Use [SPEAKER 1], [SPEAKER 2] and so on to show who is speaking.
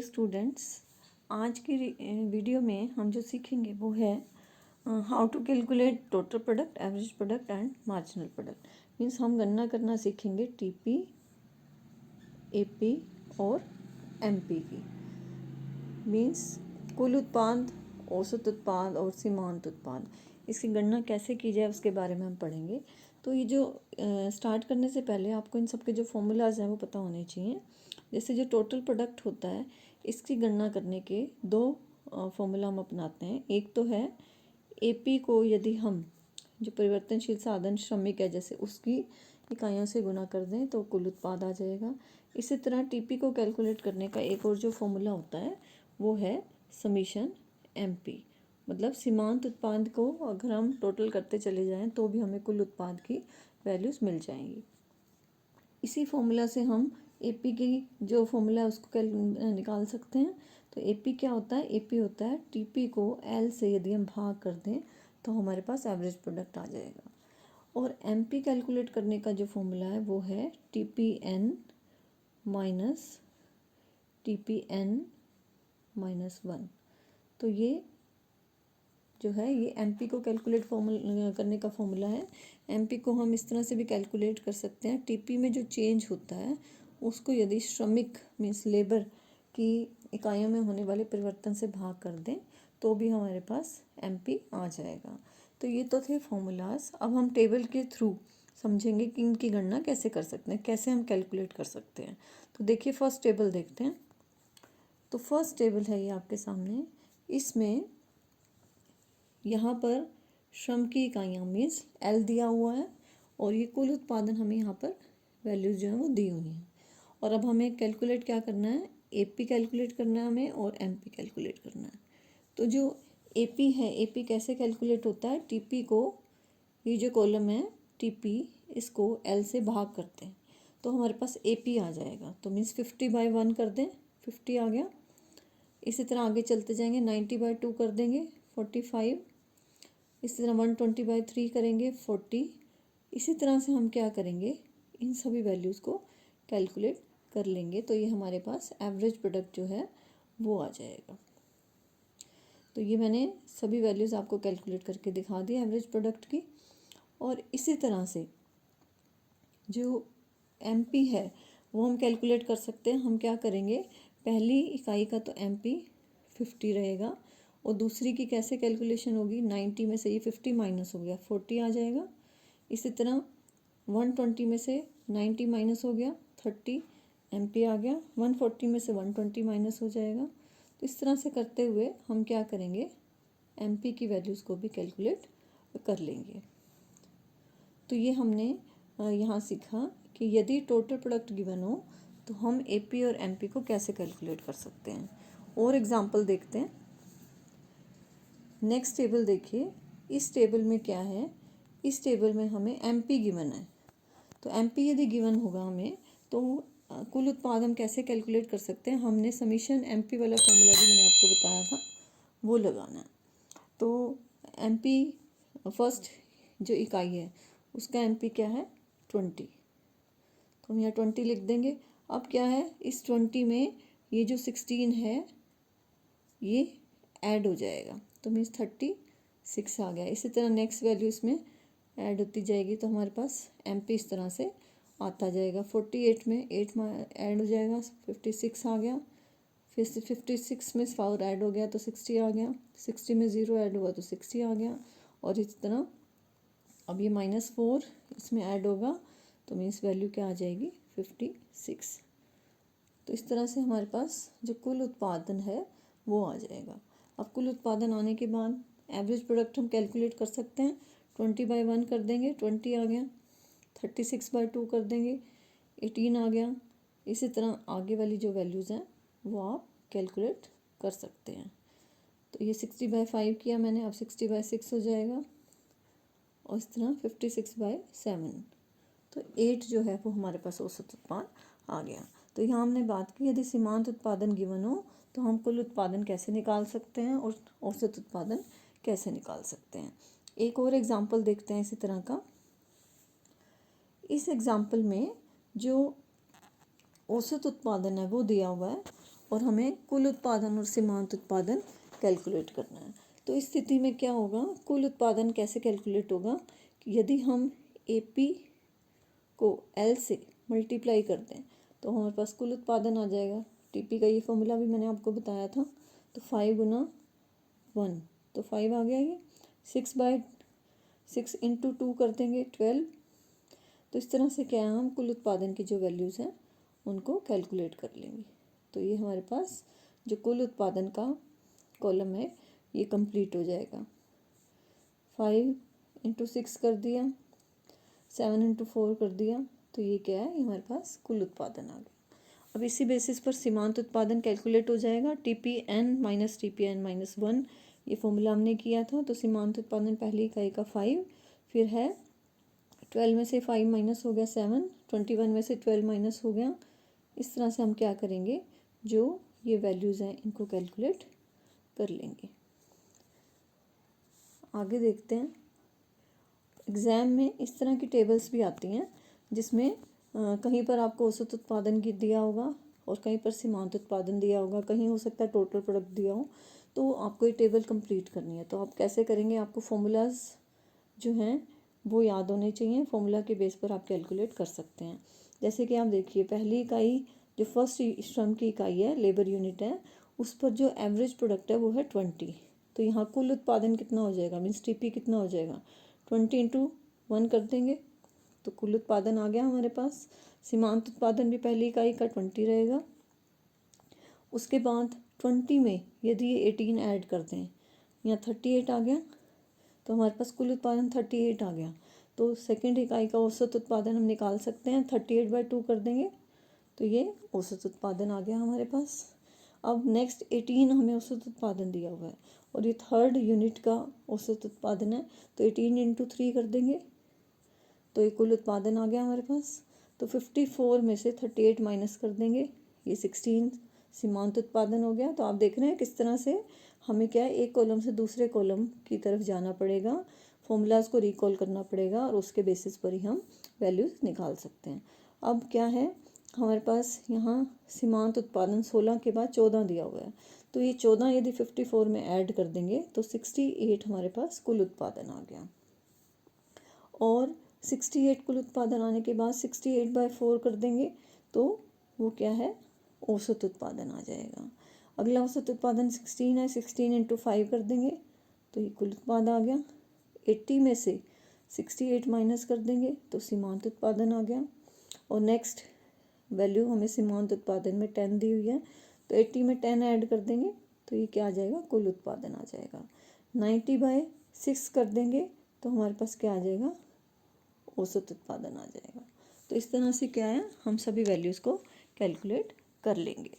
[SPEAKER 1] Students, आज की video में हम जो सीखेंगे वो है how to calculate total product, average product and marginal product. Means हम गणना करना सीखेंगे टीपी, एपी और एमपी की। मीन्स कुल उत्पाद, औसत उत्पाद और सीमांत उत्पाद, इसकी गणना कैसे की जाए उसके बारे में हम पढ़ेंगे। तो ये जो स्टार्ट करने से पहले आपको इन सब के जो फॉर्मूलाज हैं वो पता होने चाहिए। जैसे जो टोटल प्रोडक्ट होता है, इसकी गणना करने के दो फॉर्मूला हम अपनाते हैं। एक तो है एपी को यदि हम जो परिवर्तनशील साधन श्रमिक है जैसे उसकी इकाइयों से गुना कर दें तो कुल उत्पाद आ जाएगा। इसी तरह टीपी को कैलकुलेट करने का एक और जो फॉर्मूला होता है वो है समीशन एमपी, मतलब सीमांत उत्पाद को अगर हम टोटल करते चले जाएं तो भी हमें कुल उत्पाद की वैल्यूज़ मिल जाएंगी। इसी फॉर्मूला से हम एपी की जो फॉर्मूला है उसको निकाल सकते हैं। तो एपी क्या होता है? एपी होता है टीपी को एल से यदि हम भाग कर दें तो हमारे पास एवरेज प्रोडक्ट आ जाएगा। और एमपी कैलकुलेट करने का जो फॉर्मूला है वो है TP N minus TP N minus 1। तो ये जो है ये एमपी को कैलकुलेट करने का फॉर्मूला है। एमपी को हम इस तरह से भी कैलकुलेट कर सकते हैं, टीपी में जो चेंज होता है उसको यदि श्रमिक मीन्स लेबर की इकाइयों में होने वाले परिवर्तन से भाग कर दें तो भी हमारे पास एमपी आ जाएगा। तो ये तो थे फॉर्मूलाज। अब हम टेबल के थ्रू समझेंगे कि इनकी गणना कैसे कर सकते हैं, कैसे हम कैलकुलेट कर सकते हैं। तो देखिए फर्स्ट टेबल देखते हैं। तो फर्स्ट टेबल है ये आपके सामने। इसमें यहाँ पर श्रम की इकाइयाँ मीन्स एल दिया हुआ है और ये कुल उत्पादन हमें यहाँ पर वैल्यूज़ जो है वो दी हुई हैं। और अब हमें कैलकुलेट क्या करना है? एपी कैलकुलेट करना है हमें और एमपी कैलकुलेट करना है। तो जो एपी है, एपी कैसे कैलकुलेट होता है? टीपी को, ये जो कॉलम है टीपी, इसको एल से भाग करते हैं तो हमारे पास एपी आ जाएगा। तो मीन्स 50/1 कर दें, 50 आ गया। इसी तरह आगे चलते जाएंगे, 90/2 कर देंगे, 45। इसी तरह 120/3 करेंगे, 40। इसी तरह से हम क्या करेंगे, इन सभी वैल्यूज़ को कैलकुलेट कर लेंगे तो ये हमारे पास एवरेज प्रोडक्ट जो है वो आ जाएगा। तो ये मैंने सभी वैल्यूज़ आपको कैलकुलेट करके दिखा दी एवरेज प्रोडक्ट की। और इसी तरह से जो एमपी है वो हम कैलकुलेट कर सकते हैं। हम क्या करेंगे, पहली इकाई का तो एमपी 50 रहेगा और दूसरी की कैसे कैलकुलेशन होगी? 90 में से ये 50 माइनस हो गया, 40 आ जाएगा। इसी तरह 120 में से 90 माइनस हो गया, 30 एमपी आ गया। 140 में से 120 माइनस हो जाएगा। तो इस तरह से करते हुए हम क्या करेंगे, एमपी की वैल्यूज़ को भी कैलकुलेट कर लेंगे। तो ये हमने यहाँ सीखा कि यदि टोटल प्रोडक्ट गिवन हो तो हम एपी और एमपी को कैसे कैलकुलेट कर सकते हैं। और एग्जांपल देखते हैं। नेक्स्ट टेबल देखिए। इस टेबल में क्या है? इस टेबल में हमें एमपी गिवन है। तो एमपी यदि गिवन होगा हमें तो कुल उत्पाद हम कैसे कैलकुलेट कर सकते हैं? हमने समीशन एमपी वाला फॉर्मूला जो मैंने आपको बताया था वो लगाना है। तो एमपी फर्स्ट जो इकाई है उसका एमपी क्या है? 20। तो हम यहाँ 20 लिख देंगे। अब क्या है, इस 20 में ये जो 16 है ये ऐड हो जाएगा तो मीन्स 36 आ गया। इसी तरह नेक्स्ट वैल्यू इसमें ऐड होती जाएगी तो हमारे पास एमपी इस तरह से आता जाएगा। 48 में 8 में ऐड हो जाएगा, 56 आ गया। फिर से 56 में 4 ऐड हो गया तो 60 आ गया। 60 में 0 ऐड हुआ तो 60 आ गया। और इस तरह अब ये -4 इसमें ऐड होगा तो मीन्स वैल्यू क्या आ जाएगी? 56। तो इस तरह से हमारे पास जो कुल उत्पादन है वो आ जाएगा। अब कुल उत्पादन आने के बाद एवरेज प्रोडक्ट हम कैलकुलेट कर सकते हैं। 20/1 कर देंगे, 20 आ गया। 36/2 कर देंगे, 18 आ गया। इसी तरह आगे वाली जो वैल्यूज़ हैं वो आप कैलकुलेट कर सकते हैं। तो ये 60/5 किया मैंने, अब 60/6 हो जाएगा और इस तरह 56/7। तो 8 जो है वो हमारे पास औसत उत्पाद आ गया। तो यहाँ हमने बात की यदि सीमांत उत्पादन गिवन हो तो हम कुल उत्पादन कैसे निकाल सकते हैं और औसत उत्पादन कैसे निकाल सकते हैं। एक और एग्जांपल देखते हैं इसी तरह का। इस एग्जांपल में जो औसत उत्पादन है वो दिया हुआ है और हमें कुल उत्पादन और सीमांत उत्पादन कैलकुलेट करना है। तो इस स्थिति में क्या होगा, कुल उत्पादन कैसे कैलकुलेट होगा कि यदि हम AP को L से मल्टीप्लाई करते हैं तो हमारे पास कुल उत्पादन आ जाएगा। TP का ये फॉर्मूला भी मैंने आपको बताया था। तो 5 गुना 1 तो 5 आ गया। ये 6/6 इंटू 2 कर देंगे 12। तो इस तरह से क्या है, हम कुल उत्पादन की जो वैल्यूज़ हैं उनको कैलकुलेट कर लेंगे। तो ये हमारे पास जो कुल उत्पादन का कॉलम है ये कंप्लीट हो जाएगा। 5 इंटू 6 कर दिया, 7 इंटू 4 कर दिया, तो ये क्या है, ये हमारे पास कुल उत्पादन आ गया। अब इसी बेसिस पर सीमांत उत्पादन कैलकुलेट हो जाएगा। TPN माइनस TPN माइनस 1 ये फॉर्मूला हमने किया था। तो सीमांत उत्पादन पहली इकाई का 5, फिर है 12 में से 5 माइनस हो गया 7, 21 में से 12 माइनस हो गया। इस तरह से हम क्या करेंगे, जो ये वैल्यूज़ हैं इनको कैलकुलेट कर लेंगे। आगे देखते हैं। एग्ज़ाम में इस तरह की टेबल्स भी आती हैं जिसमें कहीं पर आपको औसत उत्पादन की दिया होगा और कहीं पर सीमांत उत्पादन दिया होगा, कहीं हो सकता है टोटल प्रोडक्ट दिया हो। तो आपको ये टेबल कंप्लीट करनी है। तो आप कैसे करेंगे, आपको फॉर्मूलाज जो हैं वो याद होने चाहिए। फॉर्मूला के बेस पर आप कैलकुलेट कर सकते हैं। जैसे कि आप देखिए, पहली इकाई जो फर्स्ट श्रम की इकाई है, लेबर यूनिट है, उस पर जो एवरेज प्रोडक्ट है वो है 20। तो यहाँ कुल उत्पादन कितना हो जाएगा, मीन्स TP कितना हो जाएगा, 20 इंटू 1 कर देंगे तो कुल उत्पादन आ गया हमारे पास। सीमांत उत्पादन भी पहली इकाई का 20 रहेगा। उसके बाद 20 में यदि ये 18 ऐड करते हैं, यहाँ 38 आ गया, तो हमारे पास कुल उत्पादन 38 आ गया। तो सेकंड इकाई का औसत उत्पादन हम निकाल सकते हैं, 38/2 कर देंगे तो ये औसत उत्पादन आ गया हमारे पास। अब नेक्स्ट 18 हमें औसत उत्पादन दिया हुआ है और ये थर्ड यूनिट का औसत उत्पादन है। तो 18 इंटू 3 कर देंगे तो ये कुल उत्पादन आ गया हमारे पास। तो 54 में से 38 माइनस कर देंगे, ये 16 सीमांत उत्पादन हो गया। तो आप देख रहे हैं किस तरह से हमें क्या है, एक कॉलम से दूसरे कॉलम की तरफ जाना पड़ेगा, फॉर्मूलाज को रिकॉल करना पड़ेगा और उसके बेसिस पर ही हम वैल्यूज़ निकाल सकते हैं। अब क्या है, हमारे पास यहाँ सीमांत उत्पादन 16 के बाद 14 दिया हुआ है। तो ये 14 यदि 54 में ऐड कर देंगे तो 68 हमारे पास कुल उत्पादन आ गया। और 68 कुल उत्पादन आने के बाद 68/4 कर देंगे तो वो क्या है, औसत उत्पादन आ जाएगा। अगला औसत उत्पादन 16 है, 16 इंटू 5 कर देंगे तो ये कुल उत्पादन आ गया। 80 में से 68 माइनस कर देंगे तो सीमांत उत्पादन आ गया। और नेक्स्ट वैल्यू हमें सीमांत उत्पादन में 10 दी हुई है, तो 80 में 10 ऐड कर देंगे तो ये क्या आ जाएगा, कुल उत्पादन आ जाएगा। 90/6 कर देंगे तो हमारे पास क्या आ जाएगा, औसत उत्पादन आ जाएगा। तो इस तरह से क्या है, हम सभी वैल्यूज़ को कैलकुलेट कर लेंगे।